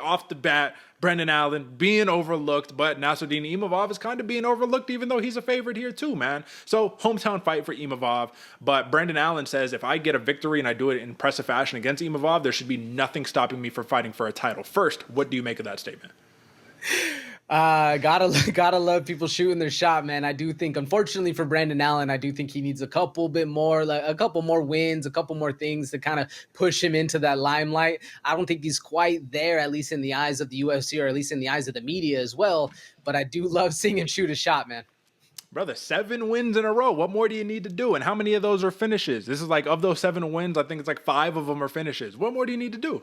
off the bat, Brendan Allen being overlooked, but Nassourdine Imavov is kind of being overlooked, even though he's a favorite here too, man. So hometown fight for Imavov, but Brendan Allen says if I get a victory and I do it in impressive fashion against Imavov, there should be nothing stopping me from fighting for a title. First, what do you make of that statement? Gotta love people shooting their shot, man. I do think, unfortunately for Brandon Allen, I do think he needs a couple more wins, a couple more things to kind of push him into that limelight. I don't think he's quite there, at least in the eyes of the UFC, or at least in the eyes of the media as well. But I do love seeing him shoot a shot, man. Brother, 7 wins in a row. What more do you need to do? And how many of those are finishes? This is like, of those 7 wins, I think it's like 5 of them are finishes. What more do you need to do?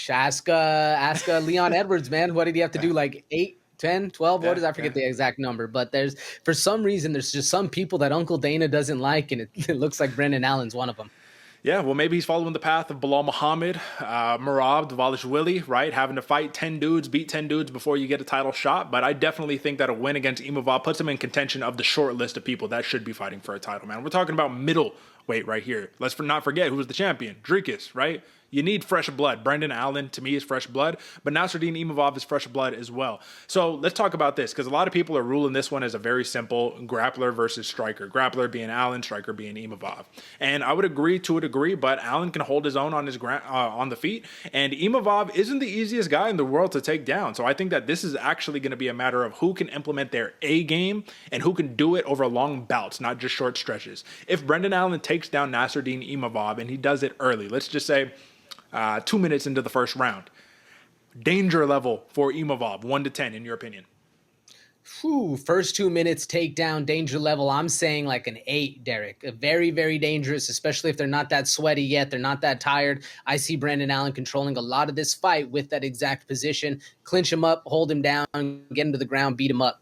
Ask Leon Edwards, man. What did he have to do? Like 8, 10, 12? What is, I forget the exact number. But for some reason, there's just some people that Uncle Dana doesn't like, and it looks like Brendan Allen's one of them. Yeah, well, maybe he's following the path of Bilal Muhammad, Merab Dvalishvili, right? Having to fight 10 dudes, beat 10 dudes before you get a title shot. But I definitely think that a win against Imavov puts him in contention of the short list of people that should be fighting for a title, man. We're talking about middleweight right here. Let's not forget who was the champion, Dricus, right? You need fresh blood. Brendan Allen, to me, is fresh blood, but Nassourdine Imavov is fresh blood as well. So let's talk about this, because a lot of people are ruling this one as a very simple grappler versus striker. Grappler being Allen, striker being Imavov. And I would agree to a degree, but Allen can hold his own on his on the feet, and Imavov isn't the easiest guy in the world to take down. So I think that this is actually going to be a matter of who can implement their A game and who can do it over long bouts, not just short stretches. If Brendan Allen takes down Nassourdine Imavov and he does it early, let's just say 2 minutes into the first round, danger level for Imavov, 1 to 10, in your opinion? First 2 minutes takedown, danger level, I'm saying like an 8, Derek. Very, very dangerous, especially if they're not that sweaty yet, they're not that tired. I see Brandon Allen controlling a lot of this fight with that exact position. Clinch him up, hold him down, get him to the ground, beat him up.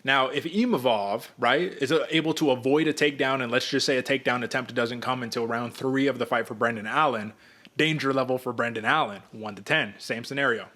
Now, if Imavov, right, is able to avoid a takedown, and let's just say a takedown attempt doesn't come until round 3 of the fight for Brendan Allen, danger level for Brendan Allen, 1 to 10, same scenario.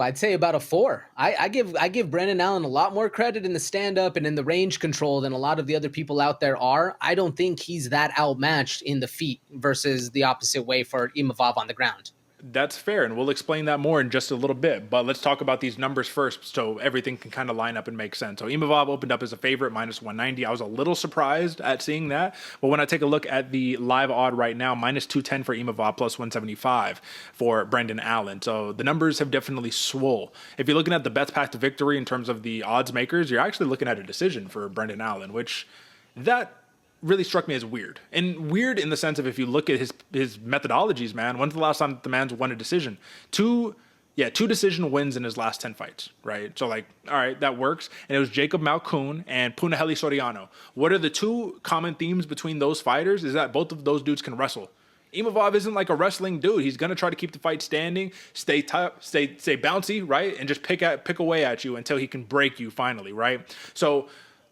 I'd say about a 4. I give Brendan Allen a lot more credit in the stand-up and in the range control than a lot of the other people out there are. I don't think he's that outmatched in the feet versus the opposite way for Imavov on the ground. That's fair, and we'll explain that more in just a little bit. But let's talk about these numbers first so everything can kind of line up and make sense. So Imavov opened up as a favorite, minus 190. I was a little surprised at seeing that. But when I take a look at the live odd right now, minus 210 for Imavov, plus 175 for Brendan Allen. So the numbers have definitely swole. If you're looking at the best path to victory in terms of the odds makers, you're actually looking at a decision for Brendan Allen, which that really struck me as weird. And weird in the sense of, if you look at his methodologies, man, when's the last time the man's won a decision? Two decision wins in his last 10 fights, right? So like, all right, that works. And it was Jacob Malkoun and Punahele Soriano. What are the two common themes between those fighters? Is that both of those dudes can wrestle. Imavov isn't like a wrestling dude. He's going to try to keep the fight standing, stay bouncy, right? And just pick away at you until he can break you finally, right? So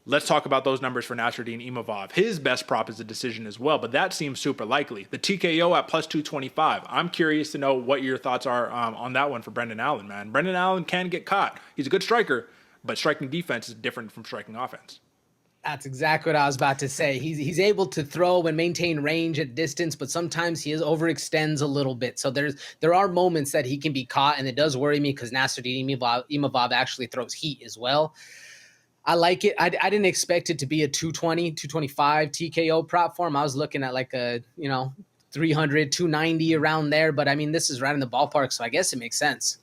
let's talk about those numbers for Nassourdine Imavov. His best prop is a decision as well, but that seems super likely. The TKO at plus 225. I'm curious to know what your thoughts are on that one for Brendan Allen, man. Brendan Allen can get caught. He's a good striker, but striking defense is different from striking offense. That's exactly what I was about to say. He's able to throw and maintain range at distance, but sometimes he overextends a little bit. So there are moments that he can be caught, and it does worry me because Nassourdine Imavov actually throws heat as well. I like it. I didn't expect it to be a 220, 225 TKO platform. I was looking at like a, 300, 290 around there. But I mean, this is right in the ballpark, so I guess it makes sense.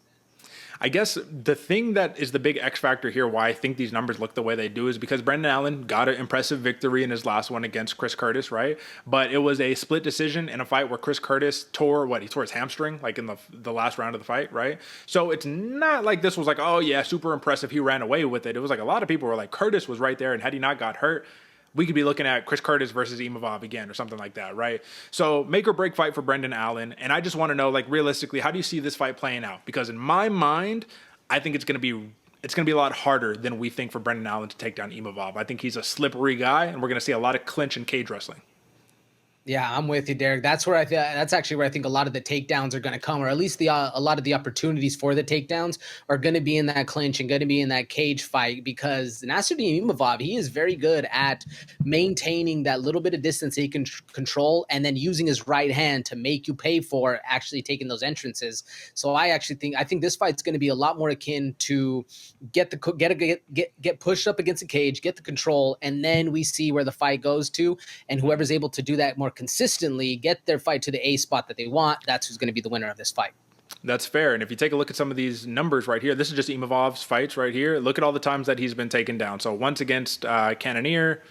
I guess the thing that is the big X factor here, why I think these numbers look the way they do, is because Brendan Allen got an impressive victory in his last one against Chris Curtis, right? But it was a split decision in a fight where Chris Curtis tore his hamstring, like in the last round of the fight, right? So it's not like this was like, oh yeah, super impressive, he ran away with it. It was like a lot of people were like, Curtis was right there, and had he not got hurt, we could be looking at Chris Curtis versus Imavov again or something like that, right? So make or break fight for Brendan Allen. And I just want to know, like, realistically, how do you see this fight playing out? Because in my mind, I think it's going to be a lot harder than we think for Brendan Allen to take down Imavov. I think he's a slippery guy, and we're going to see a lot of clinch and cage wrestling. Yeah, I'm with you, Derek. That's actually where I think a lot of the takedowns are going to come, or at least a lot of the opportunities for the takedowns are going to be in that clinch and going to be in that cage fight, because Nassourdine Imavov, he is very good at maintaining that little bit of distance he can control, and then using his right hand to make you pay for actually taking those entrances. So I think this fight's going to be a lot more akin to get pushed up against a cage, get the control, and then we see where the fight goes to, and whoever's able to do that more consistently, get their fight to the A spot that they want, that's who's going to be the winner of this fight. That's fair. And if you take a look at some of these numbers right here, this is just Imavov's fights right here. Look at all the times that he's been taken down. So once against Cannonier,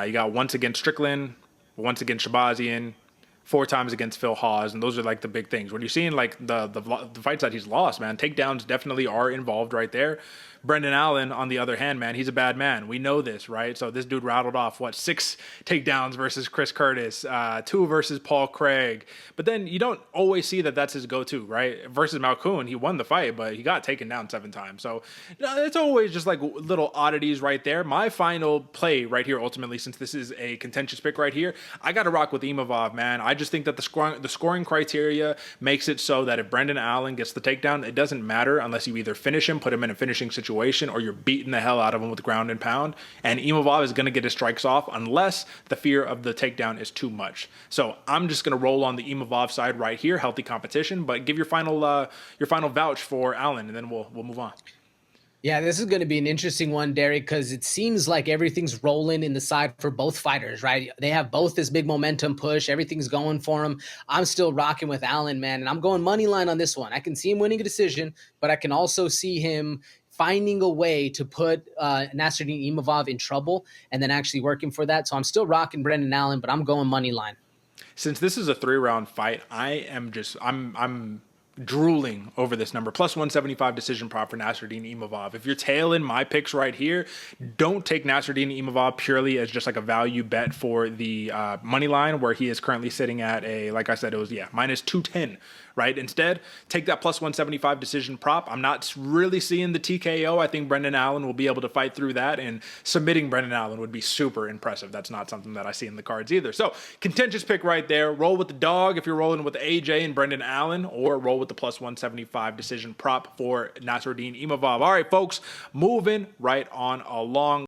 you got once against Strickland, once against Shabazian, 4 times against Phil Hawes, and those are like the big things. When you're seeing like the fights that he's lost, man, takedowns definitely are involved right there. Brendan Allen, on the other hand, man, he's a bad man. We know this, right? So this dude rattled off, 6 takedowns versus Chris Curtis, 2 versus Paul Craig. But then you don't always see that that's his go-to, right? Versus Malkoun, he won the fight, but he got taken down 7 times. So it's always just like little oddities right there. My final play right here, ultimately, since this is a contentious pick right here, I got to rock with Imavov, man. I just think that the scoring criteria makes it so that if Brendan Allen gets the takedown, it doesn't matter unless you either finish him, put him in a finishing situation, or you're beating the hell out of him with ground and pound. And Imavov is going to get his strikes off unless the fear of the takedown is too much. So I'm just going to roll on the Imavov side right here. Healthy competition, but give your final vouch for Allen, and then we'll move on. Yeah, this is going to be an interesting one, Derek, because it seems like everything's rolling in the side for both fighters, right? They have both this big momentum push. Everything's going for them. I'm still rocking with Allen, man, and I'm going money line on this one. I can see him winning a decision, but I can also see him finding a way to put Nassourdine Imavov in trouble and then actually working for that. So I'm still rocking Brendan Allen, but I'm going money line. Since this is a 3-round fight, I'm drooling over this number. Plus 175 decision prop for Nassourdine Imavov. If you're tailing my picks right here, don't take Nassourdine Imavov purely as just like a value bet for the money line, where he is currently sitting at like I said, it was minus 210. Right? Instead, take that plus 175 decision prop. I'm not really seeing the TKO. I think Brendan Allen will be able to fight through that, and submitting Brendan Allen would be super impressive. That's not something that I see in the cards either. So, contentious pick right there. Roll with the dog if you're rolling with AJ and Brendan Allen, or roll with the plus 175 decision prop for Nassourdine Imavov. All right, folks, moving right on along.